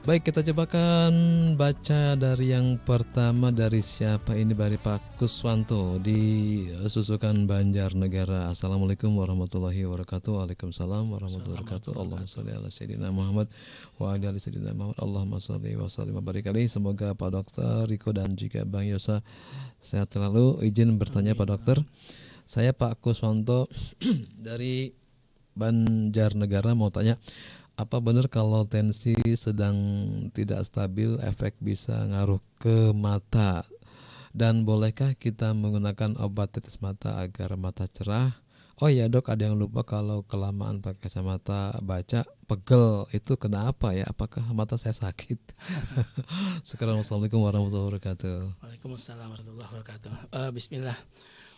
Baik, kita cobakan baca dari yang pertama. Dari siapa ini? Dari Pak Kuswanto di Susukan Banjarnegara. Assalamualaikum warahmatullahi wabarakatuh. Waalaikumsalam warahmatullahi wabarakatuh. Assalamualaikum Allahumma wabarakatuh. sholli ala sayyidina Muhammad wa ala ali sayyidina Muhammad. Allahumma sholli wa sallim wa barik alaihi. Semoga Pak Dokter Riko dan juga Bang Yosa sehat selalu. Izin bertanya Pak Amin. Dokter. Saya Pak Kuswanto dari Banjarnegara mau tanya, apa benar kalau tensi sedang tidak stabil efek bisa ngaruh ke mata? Dan bolehkah kita menggunakan obat tetes mata agar mata cerah? Oh ya dok, ada yang lupa kalau kelamaan pakai kacamata baca pegel, itu kenapa ya? Apakah mata saya sakit? Sekarang Assalamualaikum warahmatullahi wabarakatuh. Waalaikumsalam warahmatullahi wabarakatuh. Bismillah.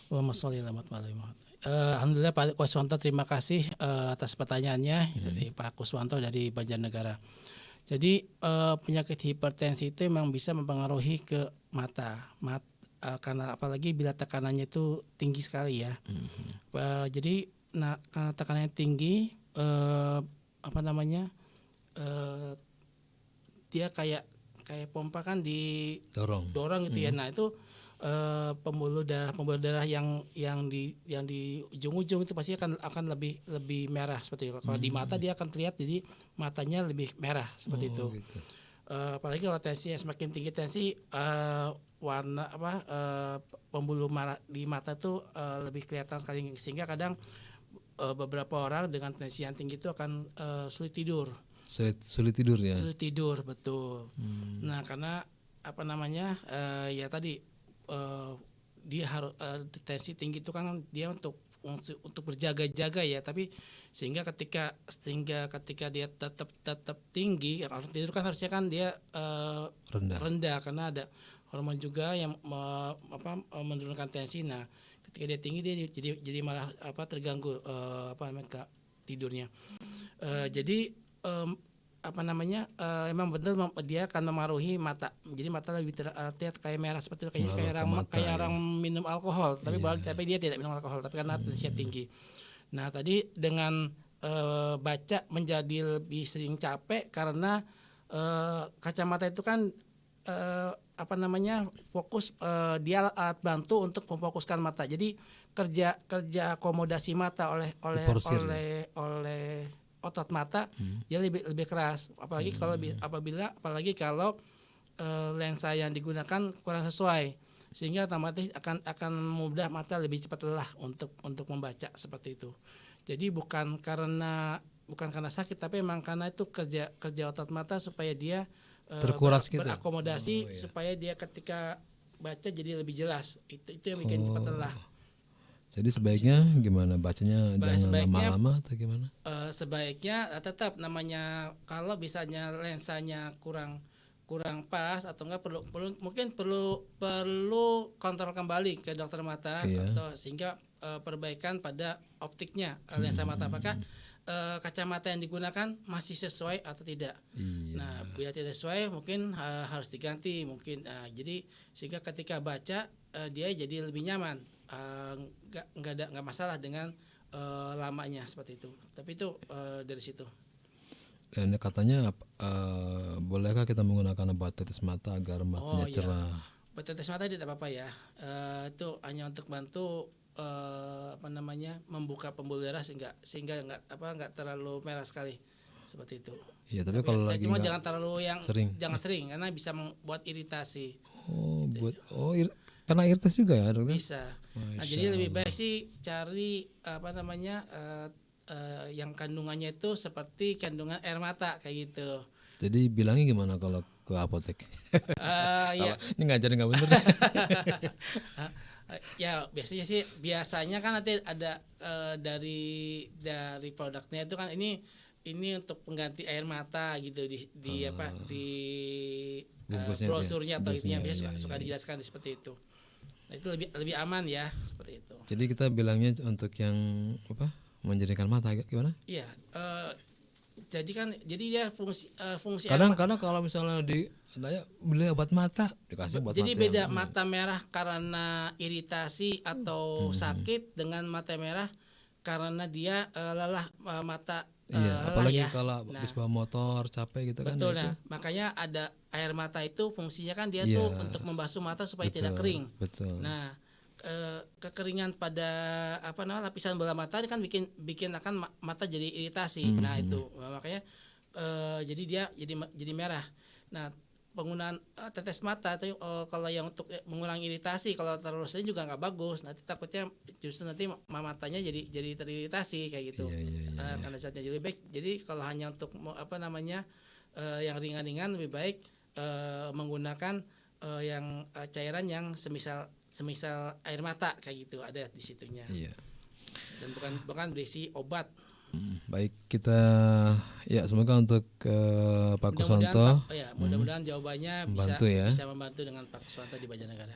Allahumma sholli ala Muhammad. Alhamdulillah Pak Kuswanto, terima kasih atas pertanyaannya dari Pak Kuswanto dari Banjarnegara. Jadi penyakit hipertensi itu memang bisa mempengaruhi ke mata, karena apalagi bila tekanannya itu tinggi sekali ya. Jadi karena tekanannya tinggi, apa namanya, dia kayak pompa kan didorong gitu ya. Nah itu pembuluh darah yang di ujung-ujung itu pasti akan lebih merah seperti itu. Kalau di mata dia akan terlihat, jadi matanya lebih merah seperti itu. Gitu. Apalagi kalau tensinya semakin tinggi, tensi warna pembuluh di mata itu lebih kelihatan sekali, sehingga kadang beberapa orang dengan tensi yang tinggi itu akan sulit tidur. Sulit tidur ya. Sulit tidur, betul. Nah karena apa namanya, ya tadi dia harus tensi tinggi itu kan dia untuk berjaga-jaga ya, tapi sehingga ketika dia tetap tinggi, kalau tidur kan harusnya kan dia rendah karena ada hormon juga yang menurunkan tensi. Nah ketika dia tinggi, dia jadi malah terganggu tidurnya. Jadi emang benar dia akan memengaruhi mata. Jadi mata lebih terlihat kayak merah seperti itu, kayak orang minum alkohol, tapi dia tidak minum alkohol, tapi karena tensinya tinggi. Nah tadi dengan baca menjadi lebih sering capek karena kacamata itu kan fokus, dia alat bantu untuk memfokuskan mata. Jadi kerja akomodasi mata oleh otot mata dia lebih keras, apalagi kalau lensa yang digunakan kurang sesuai, sehingga otomatis akan mudah mata lebih cepat lelah untuk membaca seperti itu. Jadi bukan karena sakit, tapi memang karena itu kerja otot mata supaya dia terkuras gitu. Berakomodasi supaya dia ketika baca jadi lebih jelas. Itu yang bikin cepat lelah. Jadi sebaiknya gimana bacanya, jangan lama-lama atau gimana? Sebaiknya tetap, namanya kalau misalnya lensanya kurang pas atau enggak, perlu kontrol kembali ke dokter mata, atau sehingga perbaikan pada optiknya lensa mata, apakah kacamata yang digunakan masih sesuai atau tidak. Nah bila tidak sesuai mungkin harus diganti mungkin. Jadi sehingga ketika baca dia jadi lebih nyaman, nggak masalah dengan lamanya seperti itu. Tapi itu dari situ. Dan katanya bolehkah kita menggunakan obat tetes mata agar matanya cerah? Obat tetes mata tidak apa-apa ya. Itu hanya untuk bantu membuka pembuluh darah sehingga nggak terlalu merah sekali seperti itu. Iya, tapi kalau lagi cuma jangan terlalu jangan sering karena bisa membuat iritasi. Karena iritasi juga ya dokter? Bisa. Nah jadi lebih baik sih cari yang kandungannya itu seperti kandungan air mata kayak gitu. Jadi bilangnya gimana kalau ke apotek? Ya. Ini ngajarin nggak bener. Ya biasanya kan nanti ada dari produknya itu kan ini untuk pengganti air mata gitu di brosurnya atau itunya biasanya suka dijelaskan seperti itu. Nah, itu lebih aman ya seperti itu. Jadi kita bilangnya untuk yang menjadikan mata gimana? Iya. Jadi dia fungsi kadang kalau misalnya beli obat mata dikasih obat jadi mata beda mata merah karena iritasi atau sakit dengan mata merah karena dia lelah, mata Iya, lelah apalagi ya. kalau Nah, habis bawa motor capek gitu kan ya betul. itu. Nah, makanya ada air mata itu fungsinya kan dia tuh Iya, untuk membasuh mata supaya tidak betul, kering. betul. Nah, kekeringan pada lapisan bola mata ini kan bikin bikin akan mata jadi iritasi. Nah, Mhm. itu. Nah, makanya jadi dia jadi merah. Nah, penggunaan tetes mata itu kalau yang untuk mengurangi iritasi kalau terlalu sering juga nggak bagus. Nanti takutnya justru nanti matanya jadi teriritasi kayak gitu. Iya, iya, iya, iya. Karena zatnya jadi baik. Jadi kalau hanya untuk yang ringan-ringan lebih baik menggunakan yang cairan yang semisal semisal air mata kayak gitu ada di situnya Iya. dan bukan bukan berisi obat. Baik, kita ya semoga untuk Pak Mudah-mudahan Kuswanto mudah-mudahan jawabannya bisa membantu ya. bisa membantu dengan Pak Kuswanto di Banjarnegara.